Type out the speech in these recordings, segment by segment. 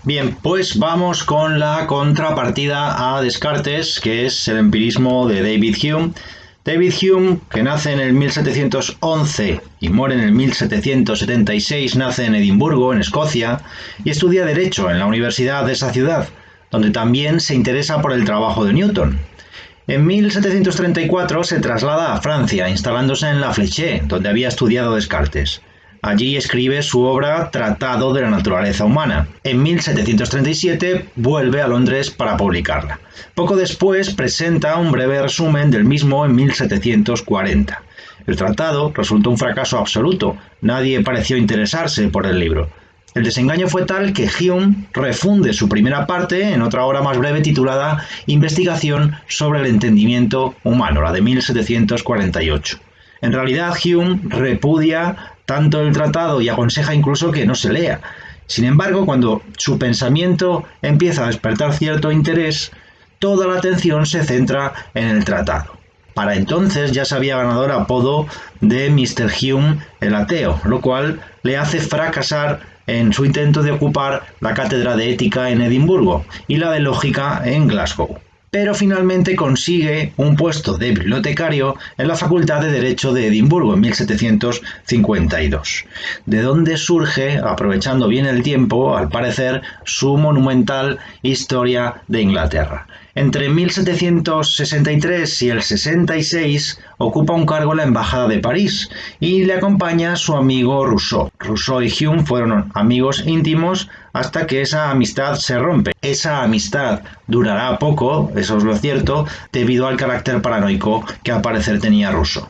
Bien, pues vamos con la contrapartida a Descartes, que es el empirismo de David Hume. David Hume, que nace en el 1711 y muere en el 1776, nace en Edimburgo, en Escocia, y estudia Derecho en la universidad de esa ciudad, donde también se interesa por el trabajo de Newton. En 1734 se traslada a Francia, instalándose en La Fléché, donde había estudiado Descartes. Allí escribe su obra Tratado de la Naturaleza Humana. En 1737 vuelve a Londres para publicarla. Poco después presenta un breve resumen del mismo en 1740. El tratado resultó un fracaso absoluto. Nadie pareció interesarse por el libro. El desengaño fue tal que Hume refunde su primera parte en otra obra más breve titulada Investigación sobre el entendimiento humano, la de 1748. En realidad, Hume repudia tanto el tratado y aconseja incluso que no se lea. Sin embargo, cuando su pensamiento empieza a despertar cierto interés, toda la atención se centra en el tratado. Para entonces ya se había ganado el apodo de Mr. Hume el ateo, lo cual le hace fracasar en su intento de ocupar la cátedra de ética en Edimburgo y la de lógica en Glasgow. Pero finalmente consigue un puesto de bibliotecario en la Facultad de Derecho de Edimburgo en 1752, de donde surge, aprovechando bien el tiempo, al parecer, su monumental Historia de Inglaterra. Entre 1763 y el 66 ocupa un cargo en la Embajada de París y le acompaña su amigo Rousseau. Rousseau y Hume fueron amigos íntimos hasta que esa amistad se rompe. Esa amistad durará poco, eso es lo cierto, debido al carácter paranoico que al parecer tenía Rousseau.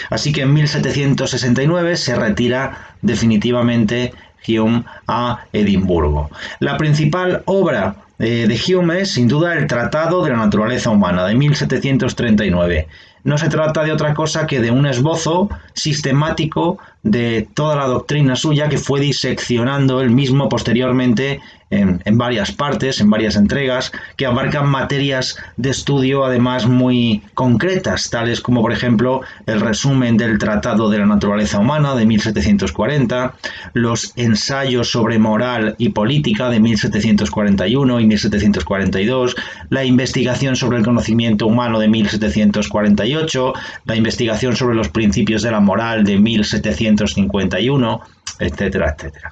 Así que en 1769 se retira definitivamente Hume a Edimburgo. La principal obra de Hume es sin duda el Tratado de la Naturaleza Humana de 1739. No se trata de otra cosa que de un esbozo sistemático de toda la doctrina suya que fue diseccionando él mismo posteriormente en varias partes, en varias entregas, que abarcan materias de estudio además muy concretas, tales como por ejemplo el resumen del Tratado de la Naturaleza Humana de 1740, los ensayos sobre moral y política de 1741 y 1742, la investigación sobre el conocimiento humano de 1748, la investigación sobre los principios de la moral de 1751, etcétera, etcétera.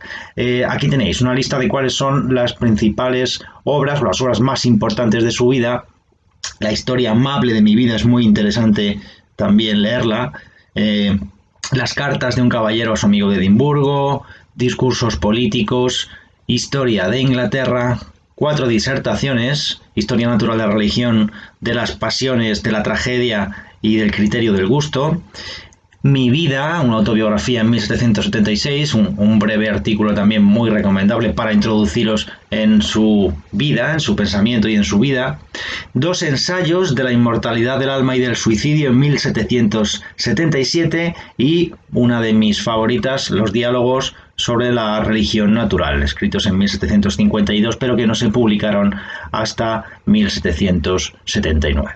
Aquí tenéis una lista de cuáles son las principales obras, o las obras más importantes de su vida. La historia amable de mi vida es muy interesante también leerla. Las cartas de un caballero a su amigo de Edimburgo, discursos políticos, historia de Inglaterra, 4 disertaciones, historia natural de la religión, de las pasiones, de la tragedia y del criterio del gusto. Mi vida, una autobiografía en 1776, un breve artículo también muy recomendable para introduciros en su vida, en su pensamiento y en su vida. 2 ensayos de la inmortalidad del alma y del suicidio en 1777 y una de mis favoritas, los diálogos sobre la religión natural, escritos en 1752, pero que no se publicaron hasta 1779.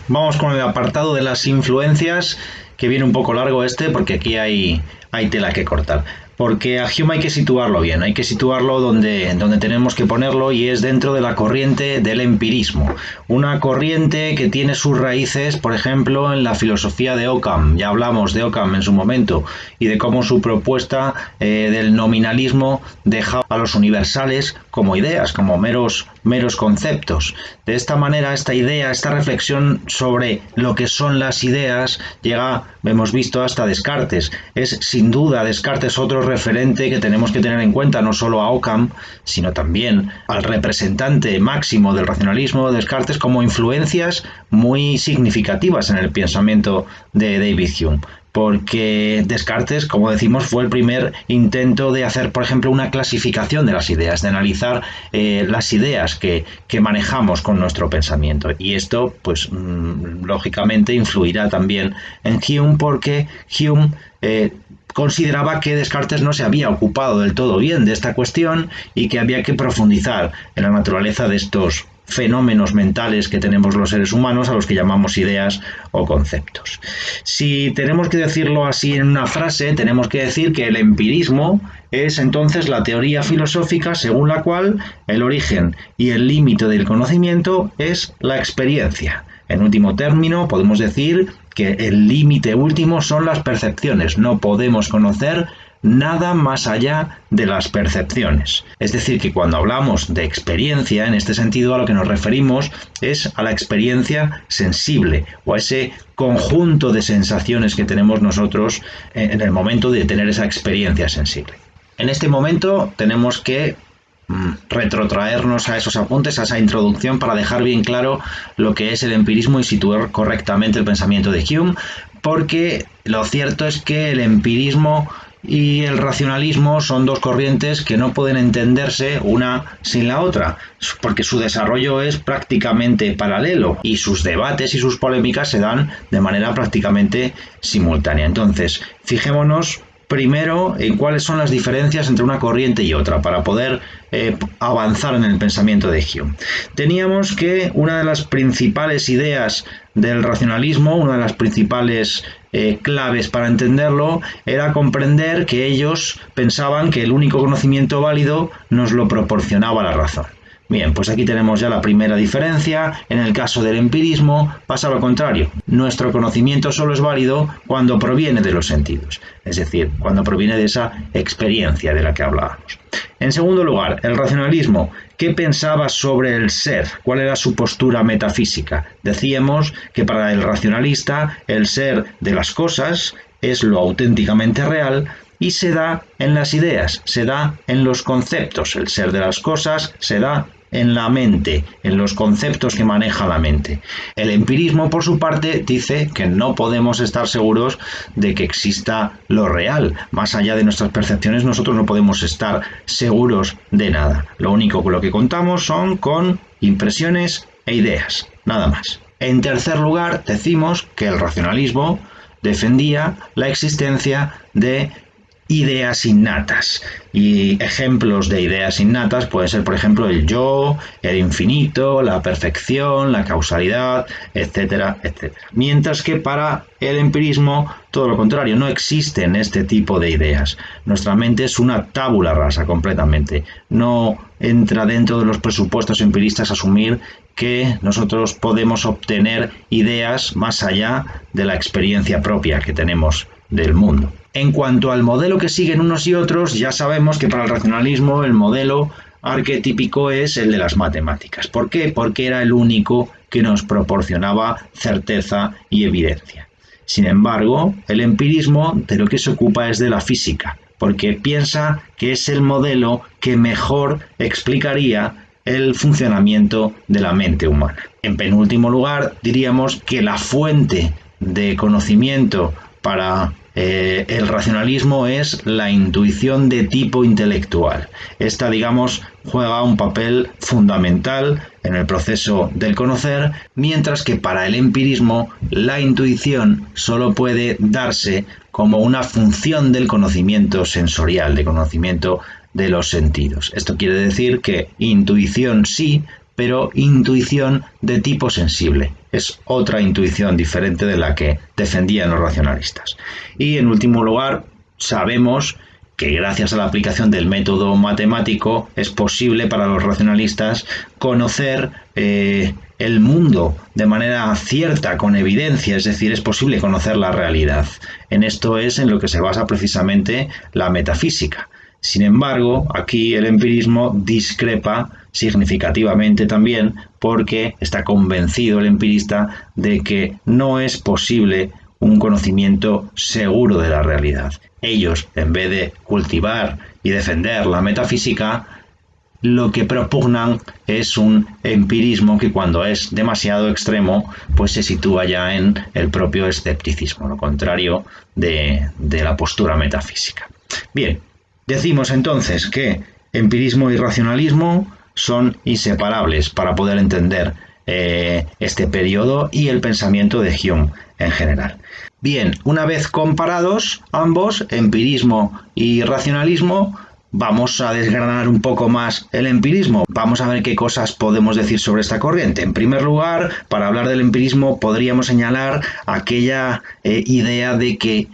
Vamos con el apartado de las influencias, que viene un poco largo porque aquí hay tela que cortar. Porque a Hume hay que situarlo bien, hay que situarlo donde tenemos que ponerlo, y es dentro de la corriente del empirismo. Una corriente que tiene sus raíces, por ejemplo, en la filosofía de Occam. Ya hablamos de Occam en su momento y de cómo su propuesta del nominalismo deja a los universales como ideas, como meros conceptos. De esta manera, esta idea, esta reflexión sobre lo que son las ideas llega, hemos visto, hasta Descartes. Es sin duda Descartes otro referente que tenemos que tener en cuenta, no solo a Occam, sino también al representante máximo del racionalismo, Descartes, como influencias muy significativas en el pensamiento de David Hume. Porque Descartes, como decimos, fue el primer intento de hacer, por ejemplo, una clasificación de las ideas, de analizar las ideas que manejamos con nuestro pensamiento. Y esto, pues, lógicamente influirá también en Hume, porque Hume consideraba que Descartes no se había ocupado del todo bien de esta cuestión y que había que profundizar en la naturaleza de estos fenómenos mentales que tenemos los seres humanos, a los que llamamos ideas o conceptos. Si tenemos que decirlo así en una frase, tenemos que decir que el empirismo es entonces la teoría filosófica según la cual el origen y el límite del conocimiento es la experiencia. En último término, podemos decir que el límite último son las percepciones. No podemos conocer nada más allá de las percepciones. Es decir, que cuando hablamos de experiencia, en este sentido a lo que nos referimos es a la experiencia sensible o a ese conjunto de sensaciones que tenemos nosotros en el momento de tener esa experiencia sensible. En este momento tenemos que retrotraernos a esos apuntes, a esa introducción, para dejar bien claro lo que es el empirismo y situar correctamente el pensamiento de Hume, porque lo cierto es que el empirismo y el racionalismo son dos corrientes que no pueden entenderse una sin la otra, porque su desarrollo es prácticamente paralelo y sus debates y sus polémicas se dan de manera prácticamente simultánea. Entonces, fijémonos primero en cuáles son las diferencias entre una corriente y otra para poder avanzar en el pensamiento de Hume. Teníamos que una de las principales ideas del racionalismo, una de las principales claves para entenderlo, era comprender que ellos pensaban que el único conocimiento válido nos lo proporcionaba la razón. Bien, pues aquí tenemos ya la primera diferencia. En el caso del empirismo pasa lo contrario. Nuestro conocimiento solo es válido cuando proviene de los sentidos, es decir, cuando proviene de esa experiencia de la que hablábamos. En segundo lugar, el racionalismo. ¿Qué pensaba sobre el ser? ¿Cuál era su postura metafísica? Decíamos que para el racionalista el ser de las cosas es lo auténticamente real y se da en las ideas, se da en los conceptos. El ser de las cosas se da en la mente, en los conceptos que maneja la mente. El empirismo, por su parte, dice que no podemos estar seguros de que exista lo real. Más allá de nuestras percepciones, nosotros no podemos estar seguros de nada. Lo único con lo que contamos son con impresiones e ideas, nada más. En tercer lugar, decimos que el racionalismo defendía la existencia de ideas innatas, y ejemplos de ideas innatas pueden ser, por ejemplo, el yo, el infinito, la perfección, la causalidad, etcétera, etcétera. Mientras que para el empirismo, todo lo contrario, no existen este tipo de ideas. Nuestra mente es una tabula rasa completamente. No entra dentro de los presupuestos empiristas asumir que nosotros podemos obtener ideas más allá de la experiencia propia que tenemos del mundo. En cuanto al modelo que siguen unos y otros, ya sabemos que para el racionalismo el modelo arquetípico es el de las matemáticas. ¿Por qué? Porque era el único que nos proporcionaba certeza y evidencia. Sin embargo, el empirismo de lo que se ocupa es de la física, porque piensa que es el modelo que mejor explicaría el funcionamiento de la mente humana. En penúltimo lugar, diríamos que la fuente de conocimiento para el racionalismo es la intuición de tipo intelectual. Esta, digamos, juega un papel fundamental en el proceso del conocer, mientras que para el empirismo la intuición solo puede darse como una función del conocimiento sensorial, de conocimiento de los sentidos. Esto quiere decir que intuición sí, pero intuición de tipo sensible. Es otra intuición diferente de la que defendían los racionalistas. Y en último lugar, sabemos que gracias a la aplicación del método matemático es posible para los racionalistas conocer el mundo de manera cierta, con evidencia, es decir, es posible conocer la realidad. En esto es en lo que se basa precisamente la metafísica. Sin embargo, aquí el empirismo discrepa significativamente también, porque está convencido el empirista de que no es posible un conocimiento seguro de la realidad. Ellos, en vez de cultivar y defender la metafísica, lo que propugnan es un empirismo que, cuando es demasiado extremo, pues se sitúa ya en el propio escepticismo, lo contrario de la postura metafísica. Bien, decimos entonces que empirismo y racionalismo son inseparables para poder entender este periodo y el pensamiento de Hume en general. Bien, una vez comparados ambos, empirismo y racionalismo, Vamos a desgranar un poco más el empirismo. Vamos a ver qué cosas podemos decir sobre esta corriente. En primer lugar, para hablar del empirismo podríamos señalar aquella idea de que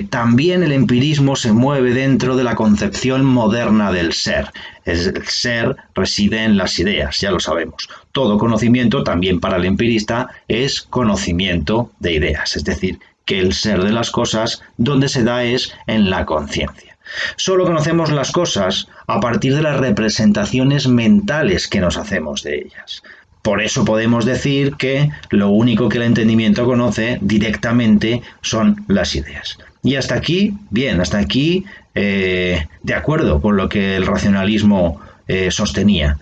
también el empirismo se mueve dentro de la concepción moderna del ser. El ser reside en las ideas, ya lo sabemos. Todo conocimiento, también para el empirista, es conocimiento de ideas. Es decir, que el ser de las cosas, donde se da es en la conciencia. Solo conocemos las cosas a partir de las representaciones mentales que nos hacemos de ellas. Por eso podemos decir que lo único que el entendimiento conoce directamente son las ideas. Y hasta aquí, bien, hasta aquí de acuerdo con lo que el racionalismo sostenía.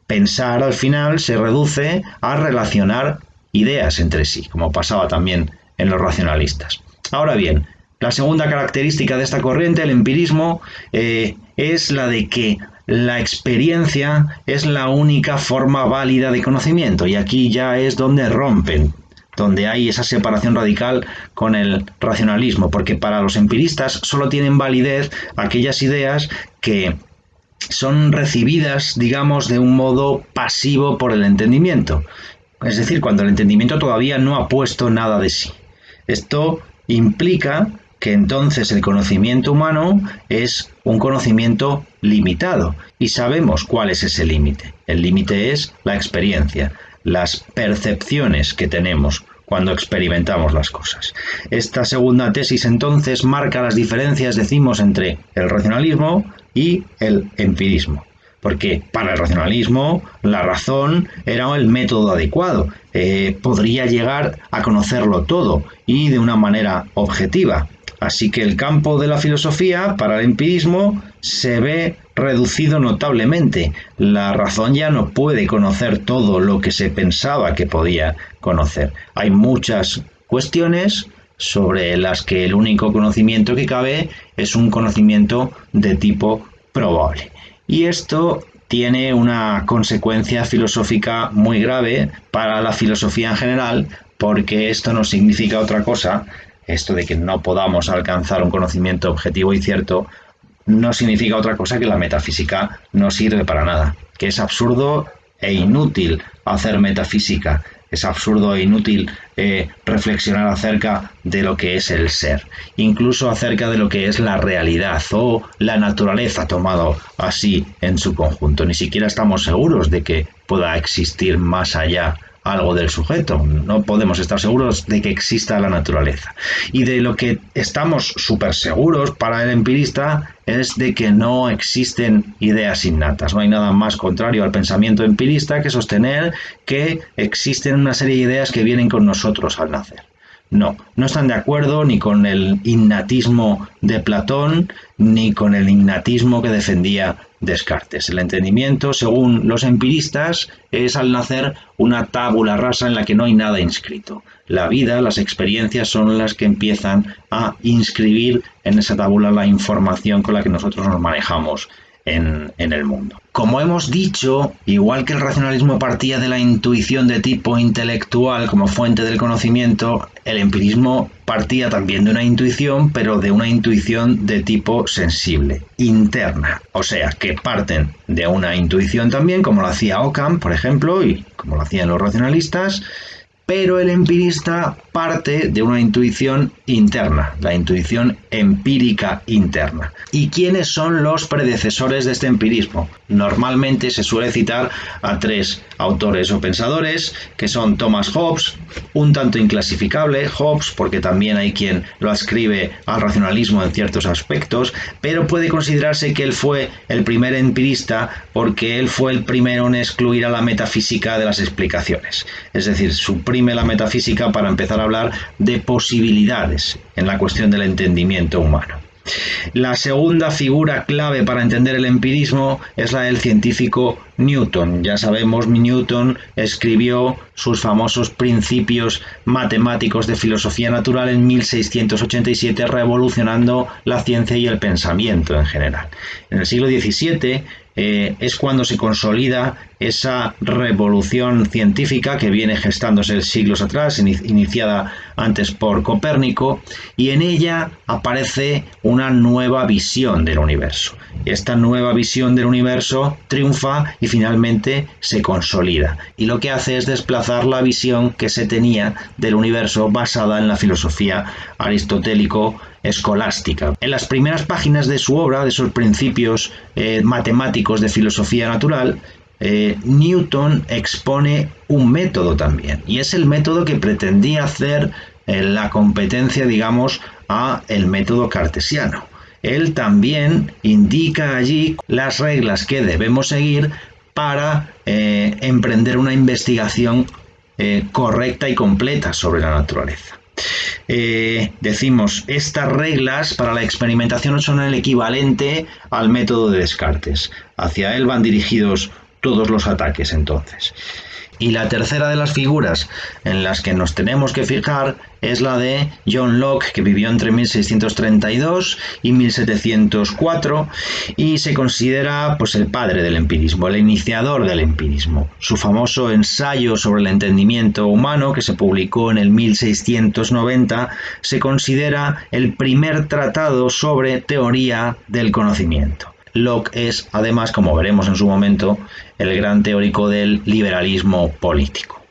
Pensar al final se reduce a relacionar ideas entre sí, como pasaba también en los racionalistas. Ahora bien, la segunda característica de esta corriente, el empirismo, es la de que la experiencia es la única forma válida de conocimiento, y aquí ya es donde rompen, donde hay esa separación radical con el racionalismo, porque para los empiristas solo tienen validez aquellas ideas que son recibidas, digamos, de un modo pasivo por el entendimiento, es decir, cuando el entendimiento todavía no ha puesto nada de sí. Esto implica que entonces el conocimiento humano es un conocimiento limitado, y sabemos cuál es ese límite. El límite es la experiencia, las percepciones que tenemos cuando experimentamos las cosas. Esta segunda tesis entonces marca las diferencias, decimos, entre el racionalismo y el empirismo. Porque para el racionalismo la razón era el método adecuado, podría llegar a conocerlo todo y de una manera objetiva. Así que el campo de la filosofía para el empirismo se ve reducido notablemente. La razón ya no puede conocer todo lo que se pensaba que podía conocer. Hay muchas cuestiones sobre las que el único conocimiento que cabe es un conocimiento de tipo probable. Y esto tiene una consecuencia filosófica muy grave para la filosofía en general, porque esto no significa otra cosa. Esto de que no podamos alcanzar un conocimiento objetivo y cierto no significa otra cosa que la metafísica no sirve para nada, que es absurdo e inútil hacer metafísica, es absurdo e inútil reflexionar acerca de lo que es el ser, incluso acerca de lo que es la realidad o la naturaleza tomado así en su conjunto. Ni siquiera estamos seguros de que pueda existir más allá algo del sujeto, no podemos estar seguros de que exista la naturaleza. Y de lo que estamos súper seguros para el empirista es de que no existen ideas innatas. No hay nada más contrario al pensamiento empirista que sostener que existen una serie de ideas que vienen con nosotros al nacer. No están de acuerdo ni con el innatismo de Platón ni con el innatismo que defendía Descartes. El entendimiento, según los empiristas, es al nacer una tabula rasa en la que no hay nada inscrito. La vida, las experiencias son las que empiezan a inscribir en esa tabula la información con la que nosotros nos manejamos en el mundo. Como hemos dicho, igual que el racionalismo partía de la intuición de tipo intelectual como fuente del conocimiento, el empirismo partía también de una intuición, pero de una intuición de tipo sensible, interna. O sea, que parten de una intuición también, como lo hacía Occam, por ejemplo, y como lo hacían los racionalistas, pero el empirista parte de una intuición interna, la intuición empírica interna. ¿Y quiénes son los predecesores de este empirismo? Normalmente se suele citar a tres autores o pensadores, que son Thomas Hobbes, un tanto inclasificable, Hobbes, porque también hay quien lo ascribe al racionalismo en ciertos aspectos, pero puede considerarse que él fue el primer empirista porque él fue el primero en excluir a la metafísica de las explicaciones. Es decir, suprime la metafísica para empezar a hablar de posibilidades en la cuestión del entendimiento humano. La segunda figura clave para entender el empirismo es la del científico Newton. Ya sabemos, Newton escribió sus famosos principios matemáticos de filosofía natural en 1687, revolucionando la ciencia y el pensamiento en general. En el siglo XVII es cuando se consolida esa revolución científica que viene gestándose siglos atrás, iniciada antes por Copérnico, y en ella aparece una nueva visión del universo. Esta nueva visión del universo triunfa y finalmente se consolida. Y lo que hace es desplazar la visión que se tenía del universo basada en la filosofía aristotélico-escolástica. En las primeras páginas de su obra, de esos principios matemáticos de filosofía natural, Newton expone un método también, y es el método que pretendía hacer la competencia, digamos, a el método cartesiano. Él también indica allí las reglas que debemos seguir para emprender una investigación correcta y completa sobre la naturaleza. Decimos, estas reglas para la experimentación son el equivalente al método de Descartes. Hacia él van dirigidos todos los ataques entonces. Y la tercera de las figuras en las que nos tenemos que fijar es la de John Locke, que vivió entre 1632 y 1704 y se considera pues el padre del empirismo, el iniciador del empirismo. Su famoso ensayo sobre el entendimiento humano, que se publicó en el 1690, se considera el primer tratado sobre teoría del conocimiento. Locke es, además, como veremos en su momento, el gran teórico del liberalismo político.